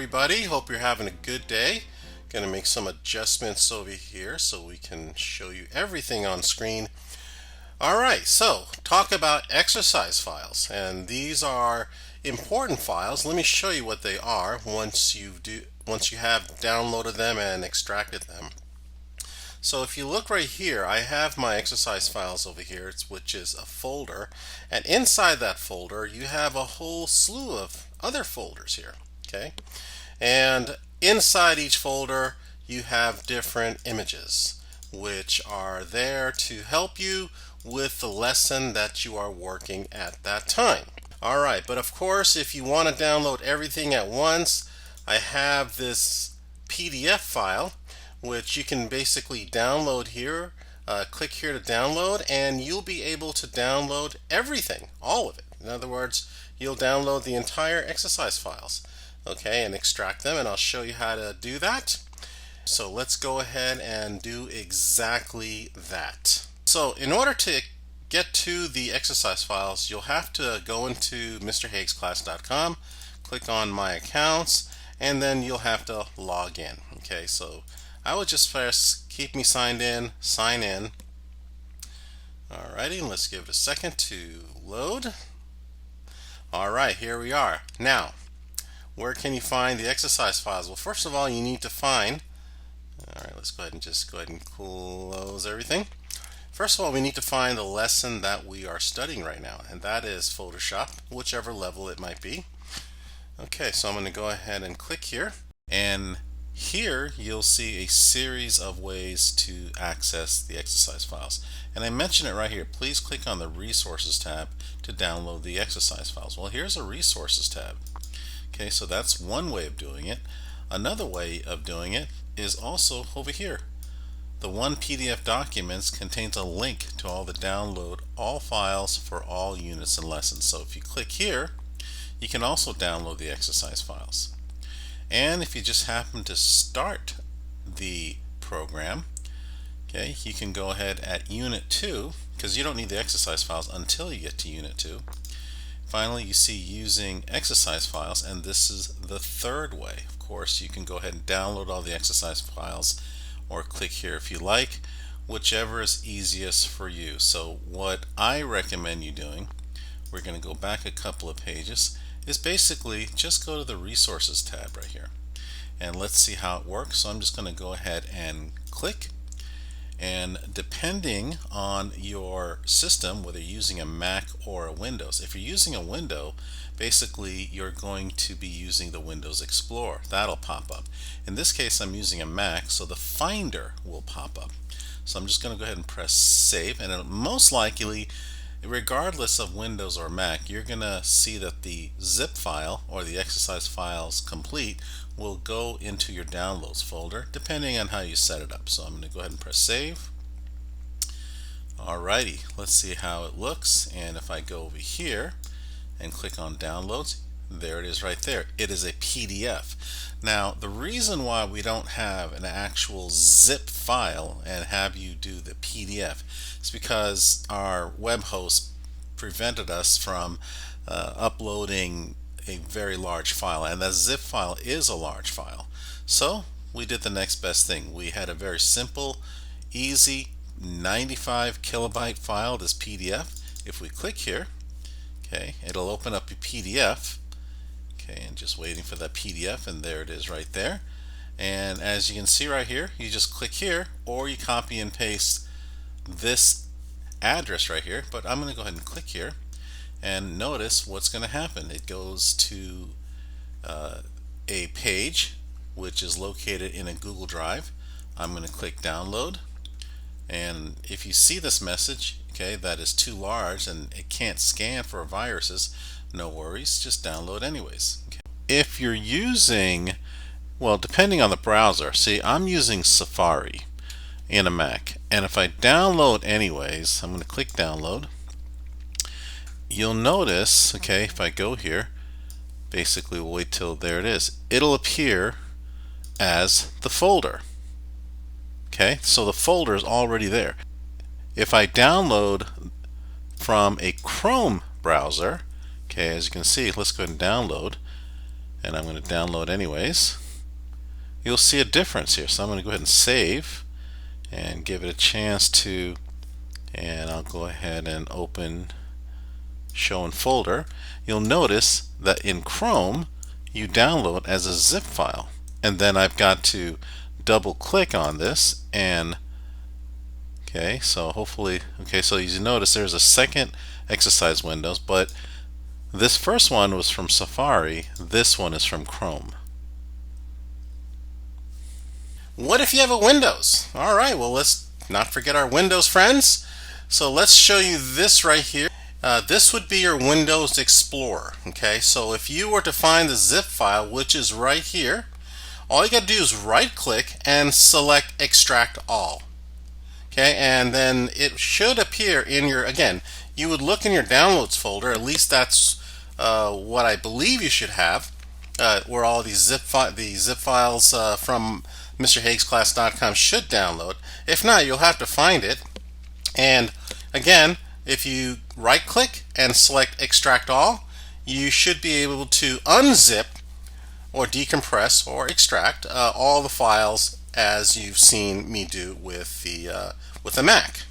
everybody. Hope you're having a good day. Going to make some adjustments over here so we can show you everything on screen. All right, so talk about exercise files, and these are important files. Let me show you what they are once you have downloaded them and extracted them. So if you look right here, I have my exercise files over here, which is a folder, and inside that folder you have a whole slew of other folders here. Okay, and inside each folder you have different images which are there to help you with the lesson that you are working at that time. All right, but of course if you want to download everything at once, I have this PDF file which you can basically download here. Click here to download, and you'll be able to download everything, all of it. In other words, you'll download the entire exercise files, okay, and extract them, and I'll show you how to do that. So let's go ahead and do exactly that. So in order to get to the exercise files, you'll have to go into mrhaguesclass.com, click on my accounts, and then you'll have to log in. Okay, so I would just first keep me signed in, sign in. Alrighty, let's give it a second to load. Alright, here we are. Now, where can you find the exercise files? Well, first of all, you need to find, alright, let's go ahead and close everything. First of all, we need to find the lesson that we are studying right now, and that is Photoshop, whichever level it might be. Okay, so I'm going to go ahead and click here, and here you'll see a series of ways to access the exercise files. And I mention it right here. Please click on the Resources tab to download the exercise files. Well, here's a Resources tab. Okay, so that's one way of doing it. Another way of doing it is also over here. The One PDF Documents contains a link to all the download all files for all units and lessons. So if you click here, you can also download the exercise files. And if you just happen to start the program, okay, you can go ahead at Unit 2, because you don't need the exercise files until you get to Unit 2. Finally, you see using exercise files, and this is the third way. Of course, you can go ahead and download all the exercise files or click here if you like, whichever is easiest for you. So what I recommend you doing, we're going to go back a couple of pages, is basically just go to the Resources tab right here, and let's see how it works. So I'm just going to go ahead and click, and depending on your system, whether you're using a Mac or a Windows, if you're using a window, basically you're going to be using the Windows Explorer. That'll pop up. In this case I'm using a Mac, so the Finder will pop up. So I'm just going to go ahead and press save, and it'll most likely, regardless of Windows or Mac, you're going to see that the zip file or the exercise files complete will go into your downloads folder depending on how you set it up. So I'm going to go ahead and press save. Alrighty, let's see how it looks, and if I go over here and click on downloads, there it is right there. It is a PDF. Now the reason why we don't have an actual zip file and have you do the PDF is because our web host prevented us from uploading a very large file, and that zip file is a large file. So we did the next best thing. We had a very simple, easy 95 kilobyte file, this PDF. If we click here, okay, it'll open up a PDF. Okay, and just waiting for that PDF, and there it is right there. And as you can see right here, you just click here, or you copy and paste this address right here. But I'm going to go ahead and click here, and notice what's going to happen. It goes to a page which is located in a Google Drive. I'm going to click download, and if you see this message, okay, that is too large and it can't scan for viruses, no worries, just download anyways. Okay. If you're using, well, depending on the browser, see, I'm using Safari in a Mac, and if I download anyways, I'm going to click download. You'll notice, okay, if I go here, basically we'll wait till there it is, it'll appear as the folder. Okay, so the folder is already there. If I download from a Chrome browser, okay, as you can see, let's go ahead and download, and I'm going to download anyways, you'll see a difference here. So I'm going to go ahead and save and give it a chance to, and I'll go ahead and open show in folder. You'll notice that in Chrome you download as a zip file, and then I've got to double click on this, and okay, so hopefully, okay, so as you notice there's a second exercise windows, but this first one was from Safari, this one is from Chrome. What if you have a Windows? All right, well, let's not forget our Windows friends. So let's show you this right here. This would be your Windows Explorer. Okay, so if you were to find the zip file, which is right here, all you got to do is right click and select Extract All. Okay, and then it should appear in your, again, you would look in your downloads folder, at least that's what I believe you should have, where all these zip files from MrHaguesClass.com should download. If not, you'll have to find it. And again, if you right click and select Extract All, you should be able to unzip or decompress or extract all the files as you've seen me do with the Mac.